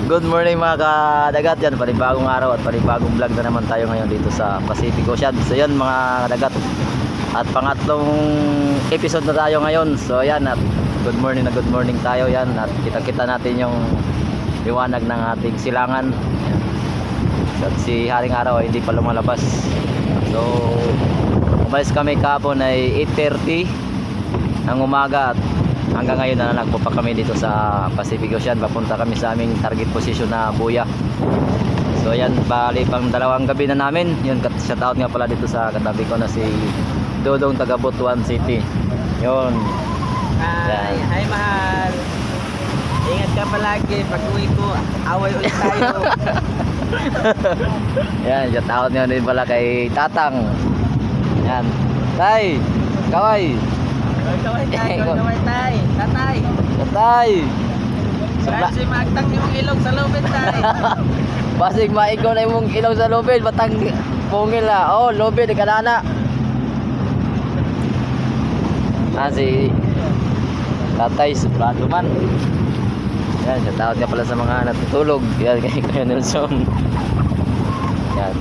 Good morning mga kadagat, yan panibagong araw at panibagong vlog na naman tayo ngayon dito sa Pacific Ocean. So yan mga kadagat, at pangatlong episode na tayo ngayon. So yan, at good morning tayo yan, at kita natin yung liwanag ng ating silangan. Yan. At si Haring Araw ay hindi pa lumalabas. So umalis kami kahapon ay 8:30 ng umaga, at hanggang ngayon nananakbo pa kami dito sa Pacific Ocean. Papunta kami sa aming target position na Buya. So yan, bali pang dalawang gabi na namin. Yun, shoutout nga pala dito sa katabi ko na si Dodong taga Butuan City. Yun. Hi mahal. Ingat ka palagi. Pag uwi ko, away ulit tayo. Yan, shoutout nga din pala kay Tatang. Yan. Tay, kaway. Kaway tay. Tatay. Tatay. Kasi magtang yung ilong sa lubid tay. Basig maigo na yung ilong sa lubid, batang pungil na. Oh, lubid, kanana. Si Tatay Sobrado man. Yan, shoutout nga pala sa mga natutulog. Yan, kay Kuya Nelson. Yan.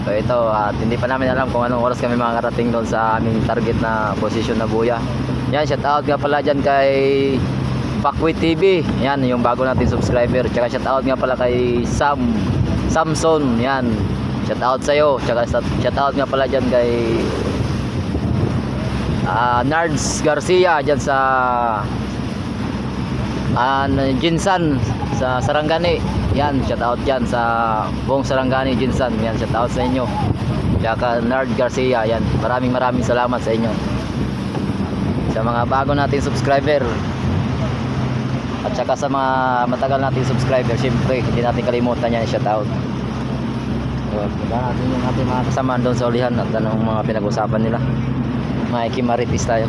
So ito, at hindi pa namin alam kung anong oras kami makakarating doon sa aming target na position na Buya. Yan, shoutout nga pala dyan kay Pakwi TV. Yan, yung bago natin subscriber. Tsaka shoutout nga pala kay Samson. Yan, shoutout sa'yo. Tsaka shoutout nga pala dyan kay Nards Garcia dyan sa Jinsan sa Sarangani. Yan, shoutout dyan sa buong Sarangani Jinsan. Yan, shoutout sa inyo. Tsaka Nard Garcia. Yan, maraming salamat sa inyo, sa mga bago nating subscriber, at saka sa mga matagal nating subscriber. Siyempre hindi natin kalimutan yan, shoutout. So, punta natin yung ating mga kasama doon sa ulihan at anong mga pinag-usapan nila. Makikimaritis tayo.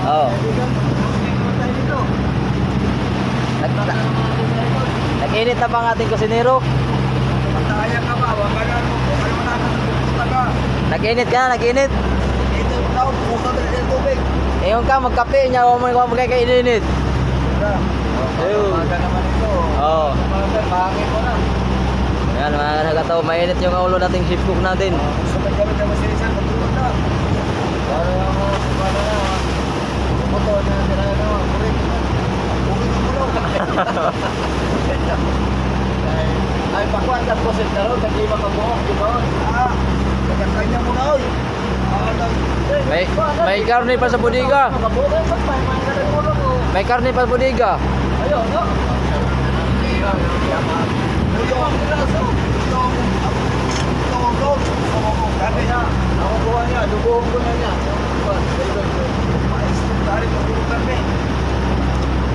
Oh. Nag-init na ba ang ating kusinero? Kaya ka ba? Wag ka na. Nag-init ka na, nag-init. Ito daw, buka na ng tubig. Ngayon ka, magkape niya, huwag mo kayo kainit. Ayun. Maga naman ito. Oo. Pangit mo na. Yan, mga nagataw, mainit yung ulo nating ship cook natin. Gusto na kami na masilisan, matulog na. Para yung para na. Motor na nila na. Burik ng bulong. Ay, pakuan na po sa taro. Kaglima ka buhok, di ba? Nagkakanya mo na, oy. May karne pa sa bodega. May karne pa sa bodega. Ayun, no?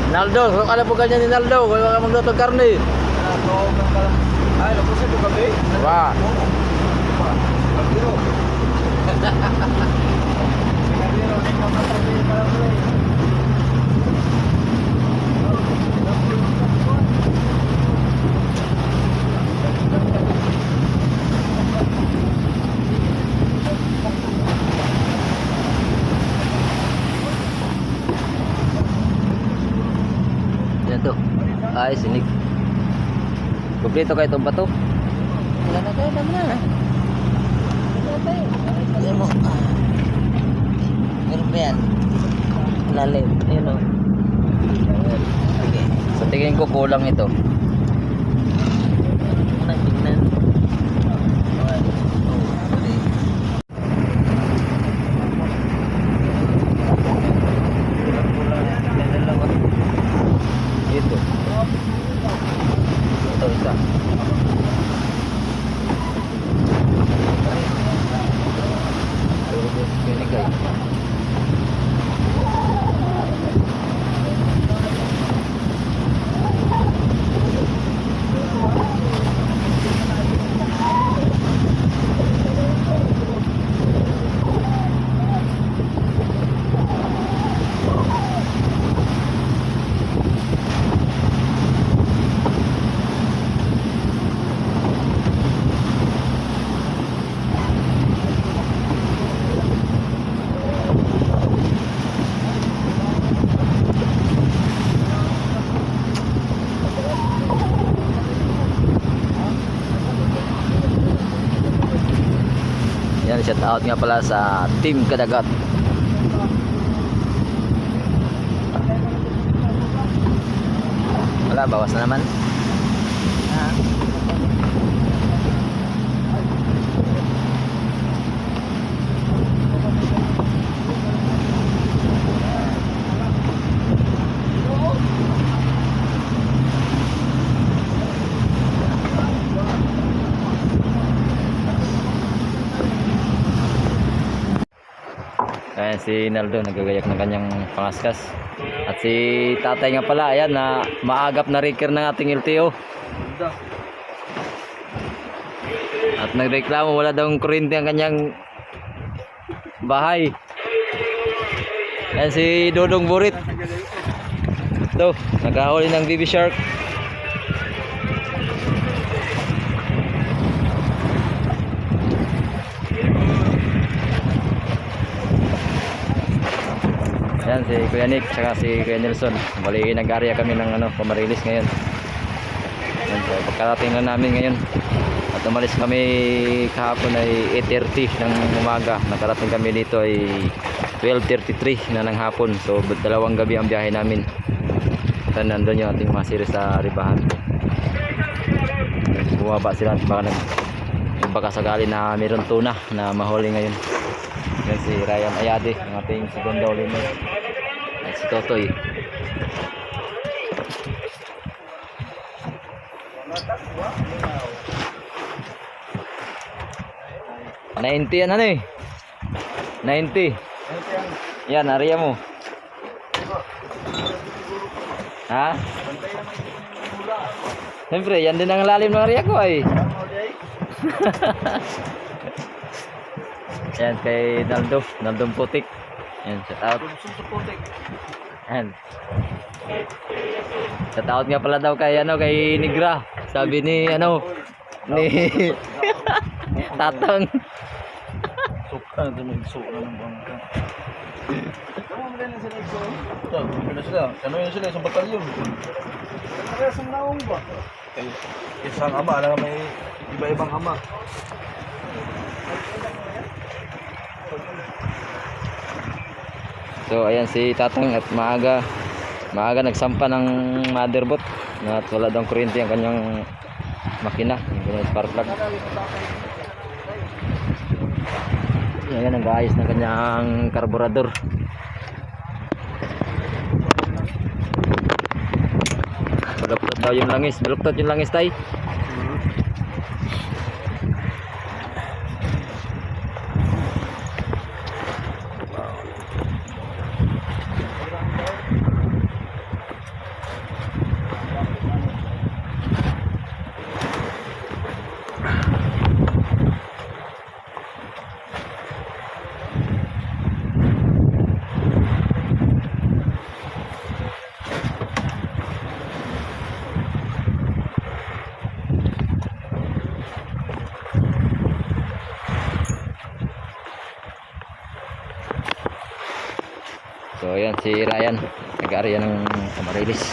Naldo, kung alam po ganyan ni Naldo, kung ka magluto ng karne. Ay, lapos ito gabi. Wah. Yan to. Ay, sinig. Kompleto kayo itong bato. Wala na tayo, dami na. Ayan mo. Meron ba yan? Lalim. Ayan o. Okay. Sa tingin ko kulang ito. Unang tignan. Ito. Ito isa. Pinigay. shout out nga pala sa Team Kadagat. Wala, bawas na naman. Ayan si Naldo nagagayak ng kanyang pangaskas. At si tatay nga pala, ayan na maagap na reker ng ating LTO. At nagreklamo wala daw kuryente ang kanyang bahay. Ayan si Dodong Burit. Ito, nakahuli ng baby shark. Yan si Kuya Nick saka si Kuya Nelson. Bali nag-area kami ng Pamarilis ngayon. Yan, so, pagkarating na namin ngayon. At umalis kami kahapon ay 8:30 ng umaga. Nakarating kami dito ay 12:33 na ng hapon. So dalawang gabi ang biyahe namin. At nandun yung ating mga series sa Ribahan. Bumaba sila at baka sakali na mayroon tuna na mahuli ngayon. Yan si Ryan Ayade, ang ating segundo liner. At si Totoy. $90 yan ano eh. 90. Yan, area mo. Ha? Siyempre, yan din ang lalim ng area ko ay. Yan kay Naldong Putik. Yan, shout out. Yan. Shout out nga pala daw kay Nigra. Sabi ni ni Tatang. Suka na may suka ng bangka. Kamu mo na sila ito. Ito, sila. Ano yun sila isang batalyon. Kaya sa naong ba? Isang ama, alam may iba-ibang ama. So ayan si Tatang at maaga nagsampa ng motherboard na wala daw kuryente ang kanyang makina, yung kanyang spark plug. Ayan, nag-aayos ng kanyang karburador. Baluktot daw yung langis. Baluktot yung langis tay. So ayan si Ryan, nag-area ng Camarines.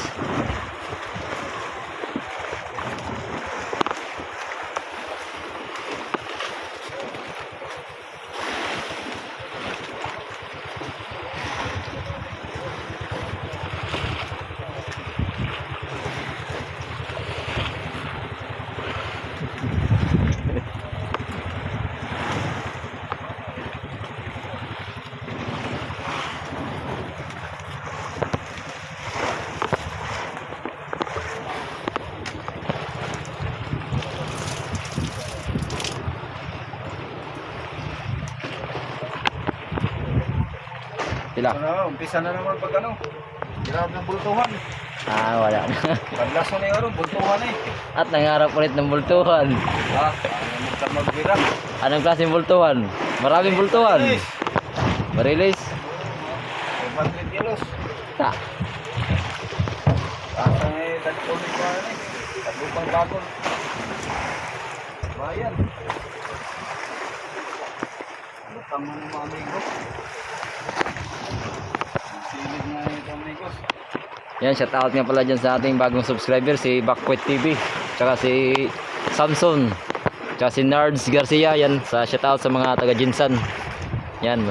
Sila. Umpisa na naman pag hirap ng bultuhan. Wala na. Paglaso na yun, bultuhan eh. At nangarap ulit ng bultuhan. Ano magbira? Anong klaseng bultuhan? Maraming bultuhan. Marilis. 500 kilos. Ta. Asa eh, tagpulit pa eh. Taglupang bakol. Bayan. Lutang mo ng mga amigos. Silid nga ito amigos. Yan, shout out nga pala dyan sa ating bagong subscriber, si Bakwet TV. Tsaka si Samson. Tsaka si Nards Garcia, yan, sa shoutout sa mga taga Jinsan. Yan,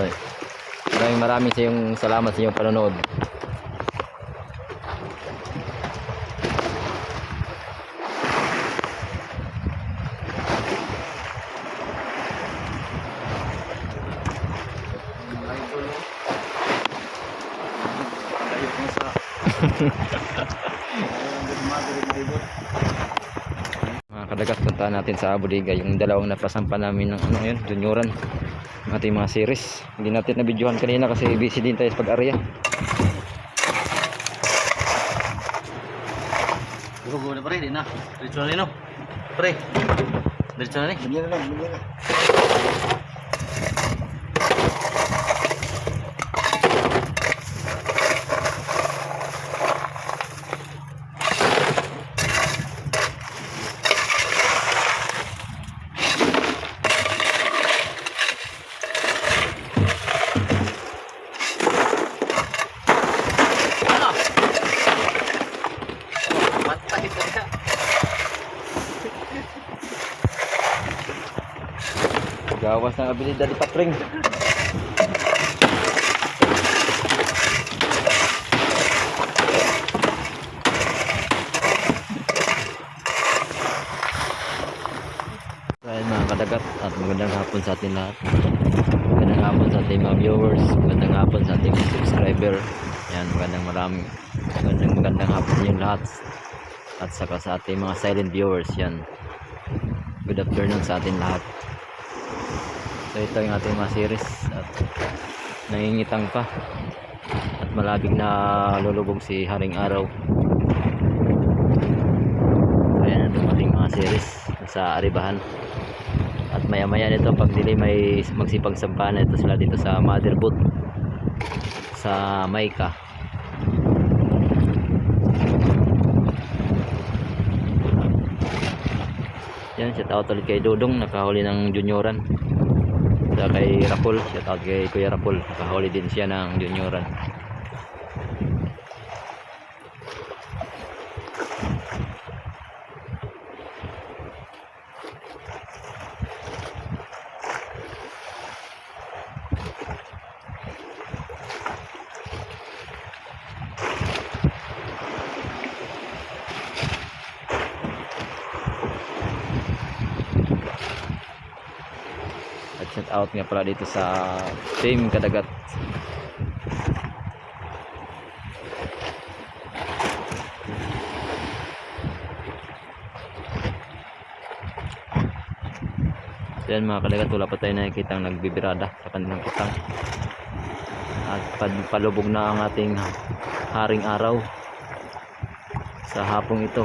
maraming sa yung salamat sa iyong panonood. Mga kadagat, punta natin sa bodega yung dalawang napasampa namin ng ano yun, junioran, ng ating mga series. Hindi natin na-videohan kanina kasi busy din tayo sa pag-area. Gugo na pre, di na. Diretso na rin no. Pre. Diretso na rin. Bigyan na lang, bigyan na. Gawas ng abilidad ni Papring. Ayan mga kadagat, at magandang hapon sa ating lahat. Magandang hapon sa ating mga viewers, magandang hapon sa ating mga subscriber. Ayan, magandang hapon sa inyong lahat. At saka sa ating mga silent viewers, yan. Good afternoon sa ating lahat. So ito yung ating mga series at nangingitang pa at malapit na lulubog si Haring Araw. Ayan ang ating mga series sa Aribahan. At maya maya nito pag dili may magsipag sampahan ito sila dito sa Motherboot sa Maika. Yan, shout out ulit kay Dudong, nakahuli ng junioran. Sa kay Rapol, shout out kay Kuya Rapol, nakahuli din siya ng junioran. At shout out nga pala dito sa Team Kadagat. Yan mga kadagat, wala pa tayo nakikita ang nagbibirada sa kanilang kitang. At palubog na ang ating Haring Araw sa hapong ito.